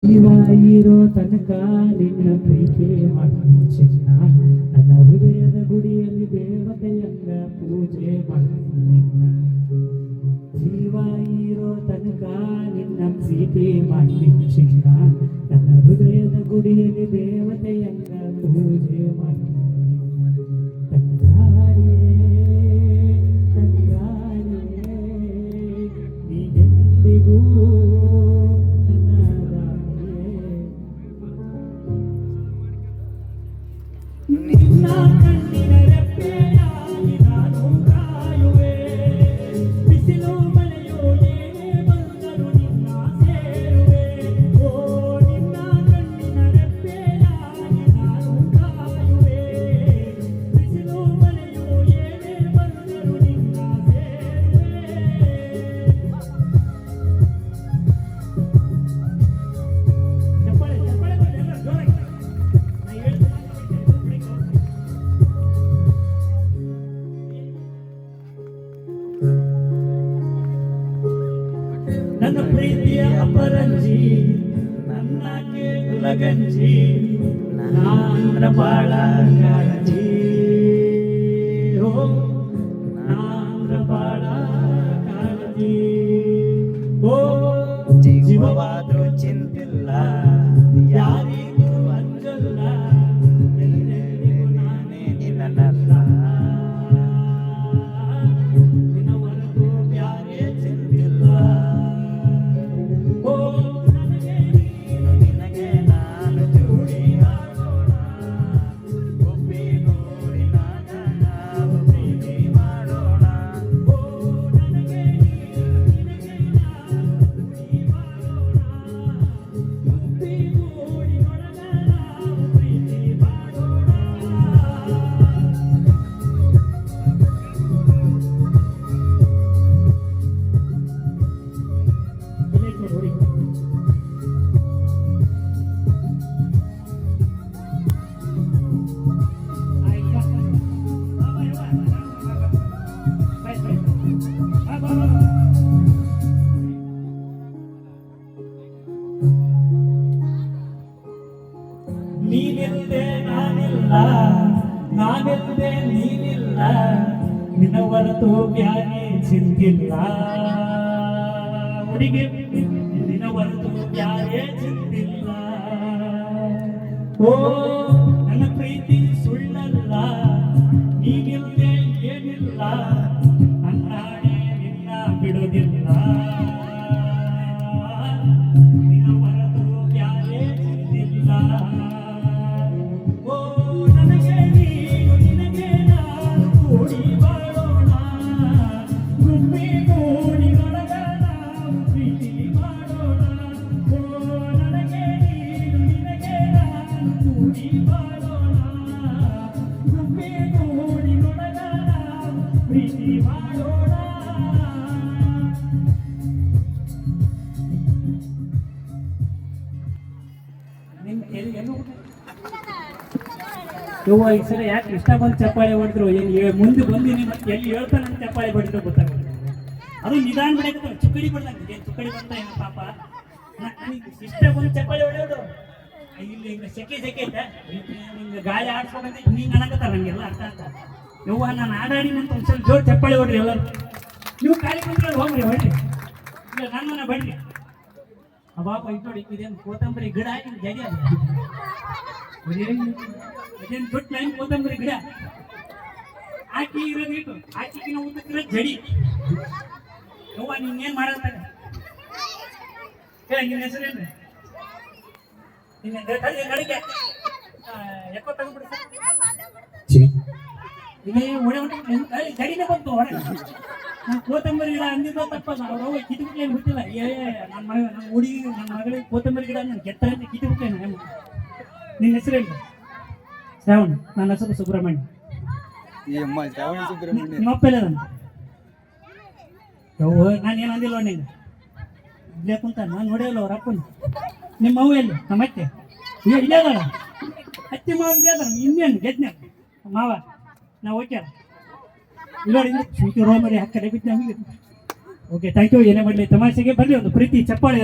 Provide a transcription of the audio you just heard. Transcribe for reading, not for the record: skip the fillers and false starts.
ಜೀವ ಇರೋ ತನಕ ನಿನ್ನ ಪ್ರೀತಿ ಮಾಡ್ತೀನಿ ಚಿನ್ನ, ನನ್ನ ಹೃದಯದ ಗುಡಿಯಲ್ಲಿ ದೇವತೆಯಂಗ ಪೂಜೆ ಮಾಡ್ತೀನಿ ನಿನ್ನ. ಜೀವ ಇರೋ ತನಕ ನಿನ್ನ ಪ್ರೀತಿ ಮಾಡ್ತೀನಿ ಚಿನ್ನ, ನನ್ನ ಹೃದಯದ ಗುಡಿಯಲ್ಲಿ ದೇವತೆಯಂಗ ಪೂಜೆ ಮಾಡ್ತೀನಿ ನಿನ್ನ. ತಂಗಾಳಿಯೇ ನೀನೆಂದಿಗೂ ನಿನ್ನ ಕಣ್ಣಿನ ರೆಪ್ಪೆಯಾಗಿ ನಾನು ಕಾಯುವೆ. ಬಿಸಿಲು ಮಳೆಯೋ ಏನೇ ಬಂದರೂ ನಿನ್ನ ಸೇರುವೆ. ಓ ನಿನ್ನ ಕಣ್ಣಿನ ರೆಪ್ಪೆಯಾಗಿ ನಾನು ಕಾಯುವೆ. ಬಿಸಿಲು ಮಳೆಯೋ ಏನೇ ಬಂದರೂ ನಿನ್ನ ಸೇರುವೆ. ಚಪ್ಪಾಳೆ ಚಪ್ಪಾಳೆ ಬರಲಿ ಎಲ್ಲ ಜೋರಾಗಿ. ನನ್ನ ಪ್ರೀತಿಯ ಅಪರಂಜಿ, ನನ್ನ ಗುಲಗಂಜಿ, ನಾಂದ್ರ ಬಾಳ ಕಾಳಜಿ. ಓ ನಾಂದ್ರ ಬಾಳ ಕಾಳಜಿ. ಓ ಜೀವವಾದ್ರೂ ಚಿಂತಿಲ್ಲ, ಯಾರಿಗೂ ಅಂಜಲ್ಲ, ಎಲ್ಲೆಲ್ಲಿಗೂ ನಾನೇ ನಿನ್ನಲ್ಲ. ನಿನ್ನವರೆಗೂ ಬ್ಯಾರೆ ಚಿಂತಿಲ್ಲ. ನೀನಿಲ್ಲದೆ ನಾನಿಲ್ಲ, ನಾನಿಲ್ಲದೆ ನೀನಿಲ್ಲ, ನಿನ್ನ ಹೊರತು ಬ್ಯಾರೆ ಚಿಂತಿಲ್ಲ. ಹುಡುಗಿ ನಿನ್ನ ಹೊರತು ಬ್ಯಾರೆ ಚಿಂತಿಲ್ಲ. ಓ ನನ್ನ ಪ್ರೀತಿ ಸುಳ್ಳಲ್ಲ, ನೀನಿಲ್ಲದೆ ಏನಿಲ್ಲ, ಅನ್ನಾಣೆ ನಿನ್ನ ಬಿಡೋದಿಲ್ಲ. ನಿನ್ನ ಹೊರತು ಬ್ಯಾರೆ ಚಿಂತಿಲ್ಲ. ಯವ್ವ ಈ ಸಲ ಯಾಕೆ ಇಷ್ಟ ಬಂದು ಚಪ್ಪಾಳೆ ಹೊಡೆದ್ರು, ಮುಂದೆ ಬಂದಿನಿ ಮತ್ತೆ ಎಲ್ಲಿ ಹೇಳ್ತಾನೆ ಅಂತ ಚಪ್ಪಾಳೆ ಹೊಡಿದ್ರು ಗೊತ್ತಾಗುತ್ತೆ. ಅದು ನಿಧಾನ ಬಿಡಕ್ಕೆ ಚುಕ್ಕಡಿ ಬಿಡ್ದಂಗೆ ಏನು ಚುಕ್ಕಡಿ ಬಂತ ಏನೋ ಪಾಪ. ನನಗೆ ಇಷ್ಟ ಬಂದು ಚಪ್ಪಾಳೆ ಹೊಡೆಯೋದು ಇಲ್ಲಿ ಹಿಂಗೆ ಸೆಕೆ ಐತೆ, ಹಿಂಗೆ ಗಾಳಿ ಆಡ್ಸ್ಕೊಂಡ್ರೆ ಹಿಂಗೆ ಅನ್ನಕತ್ತಾರ ನನಗೆಲ್ಲ ಅರ್ಥ ಆಗ್ತ. ಯವ್ವ ನಾನು ಆಡಾಡಿ ಅಂತ ಒಂದು ಸ್ವಲ್ಪ ಜೋರು ಚಪ್ಪಾಳೆ ಹೊಡ್ರಿ ಎಲ್ಲರೂ. ನೀವು ಖಾಲಿ ಬಂದ್ರೆ ಹೋಗ್ರಿ ಹೊಡ್ರಿ, ಇಲ್ಲ ನನ್ನನ್ನ ಬಡ್ರಿ. ಅಬ್ಬಾಪ ಇದು ನೋಡಿ ಇದೇನು ಕೋತಂಬರಿ ಗಿಡ ಹಿಂಗೆ ಜಡಿ ಅದು, ಅದೇನು ದೊಡ್ಡ ಲೈನ್ ಕೋತಂಬರಿ ಗಿಡ ಹಾಕಿ ಇರೋದು ಇಟ್ಟು ಹಾಕಿನ ಉದ್ದಕ್ಕಿರೋ ಜಡಿ. ಯವ್ವ ನೀನೇನು ಮಾಡಂತಾನೆ ಹೇಳ, ನಿನ್ನ ಹೆಸರೇನ್ರಿ? ನಿನ್ನ ನಡಿಕೆ ಎಕ್ಕೋ ತಗೊಂಡ್ಬಿಡಿ ಜಡಿನೇ ಬಂತು ಹೊರಗೆ. ನಾನು ಕೋತಂಬರಿ ಗಿಡ ಅಂದಿದ್ದ ತಪ್ಪಲ್ಲ, ಅವ್ರು ಕಿತ್ಬಿಟ್ಲೇನು ಗೊತ್ತಿಲ್ಲ. ನನ್ನ ಹುಡುಗಿ ನನ್ನ ಮಗಳಿಗೆ ಕೋತಂಬರಿ ಗಿಡ ನಾನು ಕೆಟ್ಟ ಅಂತ ಕಿತ್ಬಿಟ್ಲೇನು. ನಿನ್ನ ಹೆಸರೇನು? ಶ್ರಾವಣ್. ನನ್ನ ಹೆಸರು ಸುಬ್ರಹ್ಮಣ್ಯ. ನಿಮ್ಮ ಅಪ್ಪ ಎಲ್ಲ ನಾನು ಏನು ಅಂದಿಲ್ಲ ನೀನು ಇಲ್ಲೇ ಕುಂತ ನಾನು ನೋಡಿಲ್ಲ ಅವ್ರ ಅಪ್ಪನ. ನಿಮ್ಮ ಅವು ಎಲ್ಲಿ? ನಮ್ಮ ಅತ್ತೆ ಇಲ್ಲೇ ಅದಾರ, ಅತ್ತಿ ಮಾವ ಇಲ್ಲೇ ಅದಾರ. ಇನ್ನೇನು ಗೆದ್ನೆ ಮಾವ ನಾವು ಓಕೆ ನೋಡಿ ಶೂಟಿ ರೋ ಮರಿ ಹಾಕಡೆ ಬಿದ್ದು ನಮಗೆ. Okay thank you. ಏನೇ ಮಾಡಲಿ ತಮಾಷೆಗೆ ಬರಲಿ ಒಂದು ಪ್ರೀತಿ ಚಪ್ಪಾಳೆ.